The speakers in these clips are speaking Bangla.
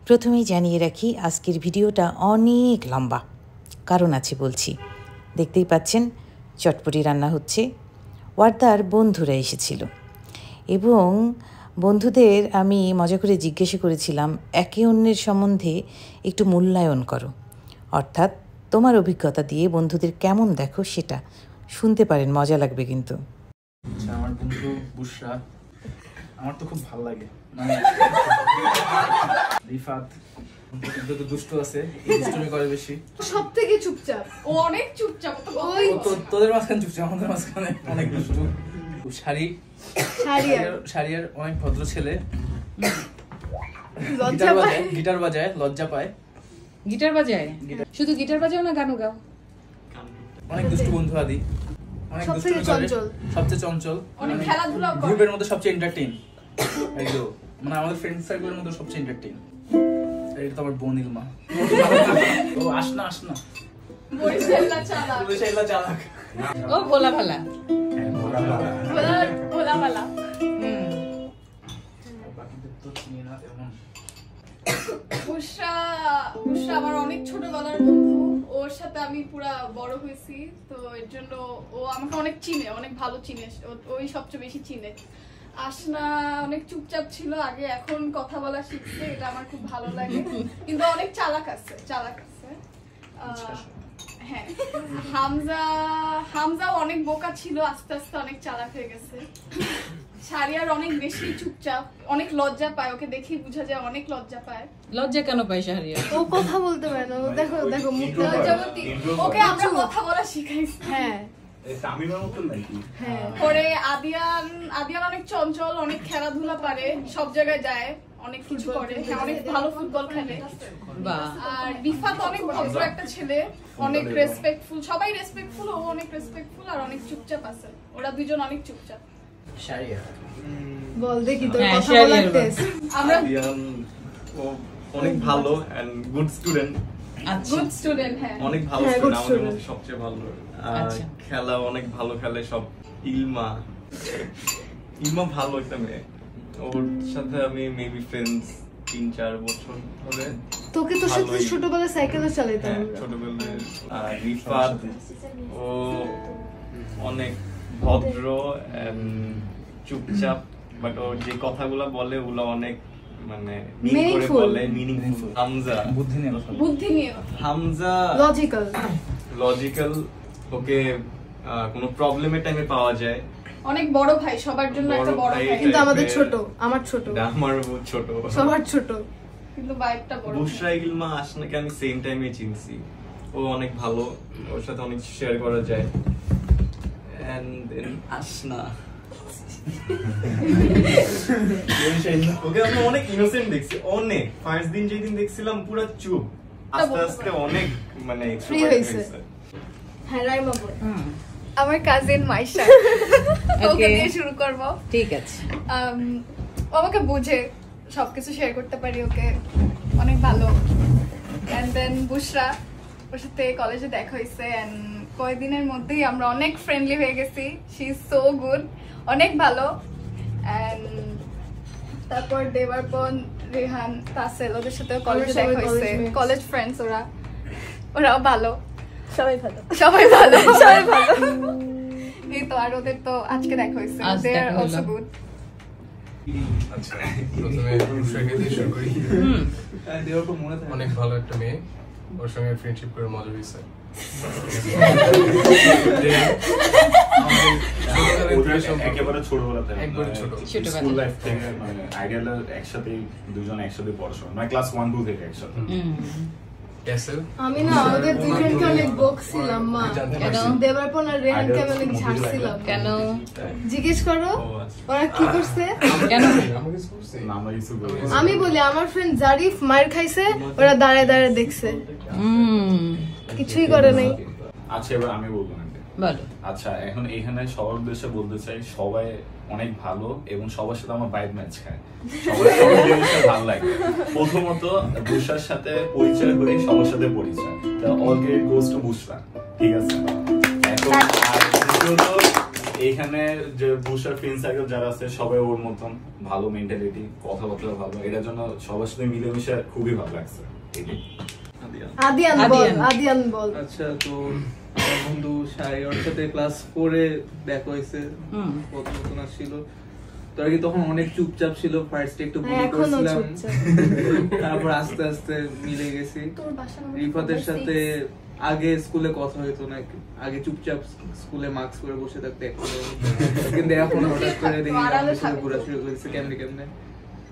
প্রথমেই জানিয়ে রাখি আজকের ভিডিওটা অনেক লম্বা, কারণ আছে বলছি। দেখতেই পাচ্ছেন চটপটি রান্না হচ্ছে। ওয়ার্দার বন্ধুরা এসেছিল এবং বন্ধুদের আমি মজা করে জিজ্ঞাসা করেছিলাম একে অন্যের সম্বন্ধে একটু মূল্যায়ন করো, অর্থাৎ তোমার অভিজ্ঞতা দিয়ে বন্ধুদের কেমন দেখো সেটা শুনতে পারেন, মজা লাগবে কিন্তু। আমার বন্ধু বুশরা আমার তো খুব ভালো লাগে, মানে রিফাত তো দুষ্টু আছে, দুষ্টুমি করে বেশি, সবথেকে চুপচাপ। ও অনেক চুপচাপ, ওই তোদের মাঝখানে চুপচাপ, আমাদের মাঝখানে অনেক দুষ্টু। শারিয়ার অনেক ভদ্র ছেলে, গিটার বাজায়, লজ্জা পায়। গিটার বাজায়? শুধু গিটার বাজাও না, গানও গাও। অনেক দুষ্টু বন্ধু আদি, অনেক দুষ্টুমি করে, সবচেয়ে চঞ্চল, অনেক খেলাধুলা করে, গ্রুপের মধ্যে সবচেয়ে এন্টারটেইন, একদম মানে আমাদের ফ্রেন্ড সার্কেলের মধ্যে সবচেয়ে এন্টারটেইন। এটা তো আমার বোন ইলমা। ও আসনা বরিশাল্লা চালাক। ও ভোলা ভালা, ভোলা ভালা। বুশরা আমার অনেক ছোটবেলার বন্ধু। ওর সাথে আমি পুরা বড় হয়েছি, তো এর জন্য ও আমাকে অনেক চিনে, অনেক ভালো চিনে, ওই সবচেয়ে বেশি চিনে। আসনা অনেক চুপচাপ ছিল আগে, এখন কথা বলা শিখছে, এটা আমার খুব ভালো লাগে, কিন্তু অনেক চালাক আছে। হ্যাঁ, হামজাও অনেক বোকা ছিল, আস্তে আস্তে অনেক চালাক হয়ে গেছে। শারিয়ার অনেক বেশি চুপচাপ, অনেক লজ্জা পায়, ওকে দেখেই বোঝা যায় অনেক লজ্জা পায়। লজ্জা কেন পায় শারিয়া? ও কথা বলতে পারে না, দেখো মুখটা লজ্জাবতী। ওকে আমরা কথা বলা শিখাইছি। হ্যাঁ, পরে আদিয়ান অনেক চঞ্চল, অনেক খেলাধুলা পারে, সব জায়গায় যায়, অনেক কিছু করে, অনেক ভালো ফুটবল খেলে। আর রিফাত অনেক ভদ্র একটা ছেলে, অনেক রেসপেক্টফুল, সবাই রেসপেক্টফুল, ও অনেক রেসপেক্টফুল আর অনেক চুপচাপ আছে। ওরা দুজন অনেক চুপচাপ। শারিয়া বল দেখি তোর কথা বলার টেস্ট। আমরা অনেক ভালো and good student. Good student, হ্যাঁ অনেক ভালো স্টুডেন্ট, আমাদের মধ্যে সবচেয়ে ভালো। খেলা অনেক ভালো খেলে সব। ইলমা ভালো একটা মেয়ে, ওর সাথে আমি মেবি ফ্রেন্ডস 3-4 বছর ধরে। তোকে তো ছোটবেলায় সাইকেলও চালাইতাম ছোটবেলায়। রিফাত ও অনেক ভদ্র এন্ড চুপচাপ, বাট ও যে কথাগুলো বলে ওগুলো অনেক মানে মিন করে বলে, মিনিংফুল। হামজা বুদ্ধি নিয়ে, হামজা লজিক্যাল, ওকে কোনো প্রবলেমের টাইমে পাওয়া যায়। অনেক বড় ভাই, সবার জন্য একটা বড় ভাই, কিন্তু আমাদের ছোট, আমার ছোট, আমার বহুত ছোট, সবার ছোট, কিন্তু ভাইটা বড়। বুশরা ইলমা আসনাকে আমি সেম টাইমে চিনছি, ও অনেক ভালো, ওর সাথে অনেক শেয়ার করা যায়। এন্ড দেন আসনা, ওকে আমি অনেক ইনোসেন্ট দেখছি, অনেক ফার্স্ট দিন যেদিন দেখছিলাম পুরো চুপ, আস্তে আস্তে অনেক মানে ফ্রি হইছে। হ্যাঁ রাইমা বল। আমার কাজিন মাইশা, ওকে দিয়ে শুরু করব। ঠিক আছে। ও আমাকে বুঝে, সবকিছু শেয়ার করতে পারি, ওকে অনেক ভালো। এন্ড দেন বুশরা, ওর সাথে কলেজে দেখা হয়েছে, এন্ড কয়েকদিনের মধ্যেই আমরা অনেক ফ্রেন্ডলি হয়ে গেছি। শি ইজ সো গুড, অনেক ভালো। এন্ড তারপর দেবারপন, রেহান, তাসেল, ওদের সাথে কলেজে দেখা হয়েছে, কলেজ ফ্রেন্ডস, ওরাও ভালো, সবাই ভালো। এই তো, আর ওদের তো আজকে দেখা হয়েছে, দে আর অলসো গুড। আচ্ছা, প্রথমে বুশরাকে দিয়ে শুরু করি। অনেক ভালো একটা মেয়ে, ওর সঙ্গে ফ্রেন্ডশিপ করে মজা হয়েছে। একেবারে ছোটবেলাতে, একবারে ছোট, স্কুল লাইফ থেকে, মানে আইডিয়াল দুজন একসাথে পড়াশোনা, মানে ক্লাস 1-2 থেকে একসাথে। আমি না ওদের দুজনকে অনেক বকছিলাম, মা দেবারপন আর রেহানকে আমি অনেক ঝাড়ছিলাম। কেন জিজ্ঞেস করো, ওরা কি করছে? কেন আমি বলি আমার ফ্রেন্ড জারিফ মার খাইছে, ওরা দাঁড়ায় দাঁড়ায় দেখছে, কিছুই করে নাই। আচ্ছা এবার আমি বলবো। আচ্ছা, এখন এখানে সবার উদ্দেশ্যে বলতে চাই, সবাই অনেক ভালো এবং সবার সাথে আমার ভাইব ম্যাচ খায়, সবার জিনিসটা ভালো লাগে। প্রথমত বুশরার সাথে পরিচয় হয়ে সবার সাথে পরিচয়, অল ক্রেডিট গোস টু বুশরা, ঠিক আছে? এখন আর দ্বিতীয়ত এইখানে যে বুশার ফ্রেন্ড সার্কেল যারা আছে সবাই ওর মতন ভালো মেন্টালিটি, কথাবার্তা ভালো, এটার জন্য সবার সাথে মিলেমিশে খুবই ভালো লাগছে। আদিয়ান বল। আচ্ছা, তো আমার বন্ধু সাই ওর সাথে ক্লাস 4 এ দেখা হয়েছে, প্রথম নতুন আসছিল তো আর কি, তখন অনেক চুপচাপ ছিল, ফার্স্টে একটু বুলি করেছিলাম, তারপর আস্তে আস্তে মিলে গেছি। রিফাতের সাথে আগে স্কুলে কথা হইতো না, আগে চুপচাপ স্কুলে মার্কস করে বসে থাকতে, কিন্তু এখন হঠাৎ করে দেখি ঘোরা শুরু করেছে কেমনে কেমনে।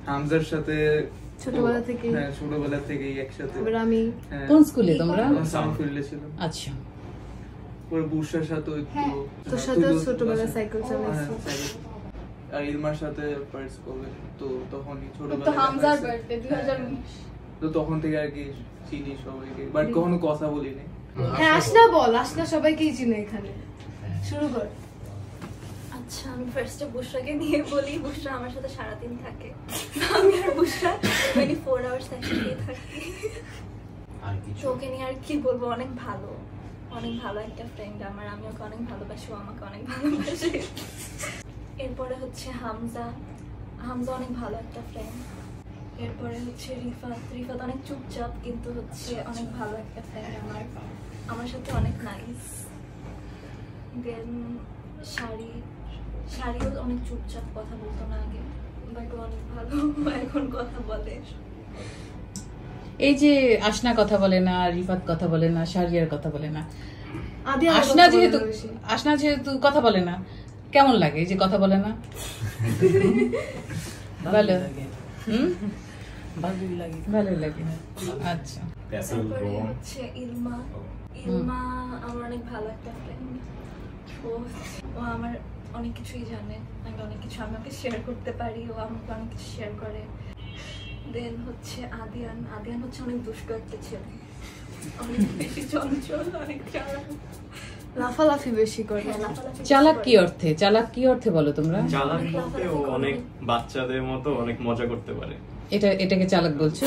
হামজার সাথে ছোটবেলা থেকেই একসাথে। কোন স্কুলে তোমরা? সাউন্ডফিল্ডে ছিলাম। আচ্ছা, পরে বুশার সাথে তোর সাথে ছোটবেলায় সাইকেল চালাইছি, আর ইলমার সাথে ফার্স্ট কবে, তো তখনই তো ছোটবেলায় হামজার বার্থডে 2019, তো তখন থেকে আর কি চিনি সবাইকে, বাট কখনো কথা বলিনি। হ্যাঁ আসনা বল, আসনা সবাইকেই চিনে এখানে, শুরু কর। আচ্ছা, আমি ফার্স্টে বুশরাকে নিয়ে বলি। বুশরা আমার সাথে সারাদিন থাকে, আমি আর বুশরা 24 আওয়ার্স একসাথে থাকি। তো ওকে নিয়ে আর কি বলবো, অনেক ভালো একটা ফ্রেন্ড আমার, আমি ওকে অনেক ভালোবাসি, ও আমাকে অনেক ভালোবাসে। এরপরে হচ্ছে হামজা অনেক ভালো একটা ফ্রেন্ড। এরপরে হচ্ছে রিফাত অনেক চুপচাপ কিন্তু হচ্ছে অনেক ভালো একটা ফ্রেন্ড আমার সাথে অনেক নাইস। দেন শাড়িও অনেক চুপচাপ, কথা বলতো না আগে, বাট অনেক ভালো এখন কথা বলে। এই যে আসনা কথা বলে না, রিফাত কথা বলে না, শারিয়ার কথা বলে না, আসনা যেহেতু কথা বলে না, কেমন লাগে যে কথা বলে না? ভালো লাগে। আচ্ছা, তারপরে হচ্ছে ইলমা আমার অনেক ভালো একটা ফ্রেন্ড। ও আমার অনেক কিছুই জানে, আমি অনেক কিছু আমাকে শেয়ার করতে পারি, ও আমাকে অনেক কিছু শেয়ার করে। দেন হচ্ছে আদিয়ান হচ্ছে অনেক দুষ্ট একটা ছেলে, অনেক বেশি চঞ্চল, অনেক চালাক, লাফালাফি বেশি করে। চালাক কি অর্থে বলো তোমরা? চালাক বলতে ও অনেক বাচ্চাদের মতো অনেক মজা করতে পারে। এটাকে চালাক বলছো?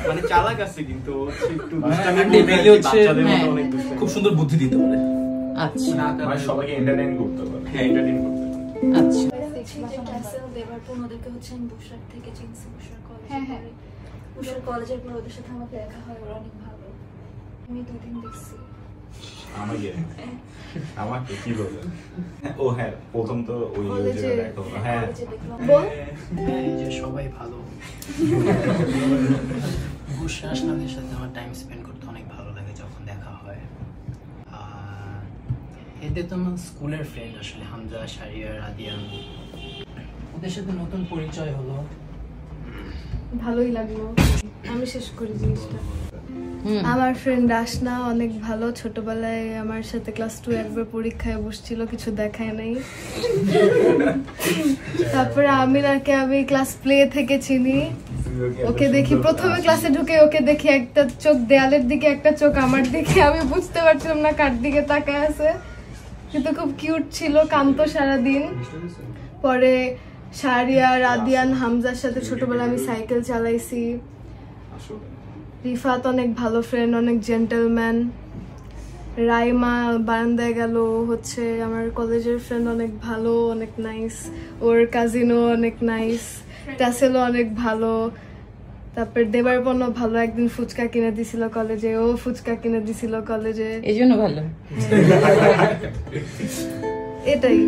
মানে চালাক আছে কিন্তু খুব সুন্দর বুদ্ধি দিতে পারে। আচ্ছা, মানে সবাইকে এন্টারটেইন করতে পারে। আচ্ছা। ওদেরকে হচ্ছে আমি বুশরার থেকে চিনছি, বুশরার কলেজের পর ওদের সাথে আমার দেখা হয়, ওরা অনেক ভালো। আমি 2 দিন দেখছি। আমাকে কি বলে? ও হ্যাঁ, প্রথম তো ওই দেখো। হ্যাঁ যে সবাই ভালো। বুশরা আসনাদের সাথে আমার টাইম স্পেন্ড করতে অনেক ভালো লাগে যখন দেখা হয়। এদের তো আমার স্কুলের ফ্রেন্ড আসলে, হামজা, শারিয়ার, আদিয়ান, ওদের সাথে নতুন পরিচয় হলো, ভালোই লাগলো। আমি শেষ করি জিনিসটা। আমার ফ্রেন্ড আসনা অনেক ভালো, ছোটবেলায় আমার সাথে ক্লাস 2 একবার পরীক্ষায় বসছিল, কিছু দেখায় নাই। তারপরে আমিনাকে আমি ক্লাস প্লে থেকে চিনি, ওকে দেখি প্রথমে ক্লাসে ঢুকে, ওকে দেখি একটা চোখ দেয়ালের দিকে, একটা চোখ আমার দিকে, আমি বুঝতে পারছিলাম না কার দিকে তাকায় আছে, কিন্তু খুব কিউট ছিল, কাঁদতো সারাদিন। পরে শারিয়ার, আদিয়ান, হামজার সাথে ছোটবেলায় আমি সাইকেল চালাইছি। রিফাত অনেক ভালো ফ্রেন্ড, অনেক জেন্টলম্যান। রাইমা বারান্দায় গেল, হচ্ছে আমার কলেজের ফ্রেন্ড, অনেক ভালো, অনেক নাইস। ওর কাজিনও অনেক নাইস। টাসেলও অনেক ভালো। তারপর দেবারপন্ন ভালো, একদিন ফুচকা কিনে দিছিল কলেজে, ও ফুচকা কিনে দিছিল কলেজে, এই জন্য ভালো। এটাই।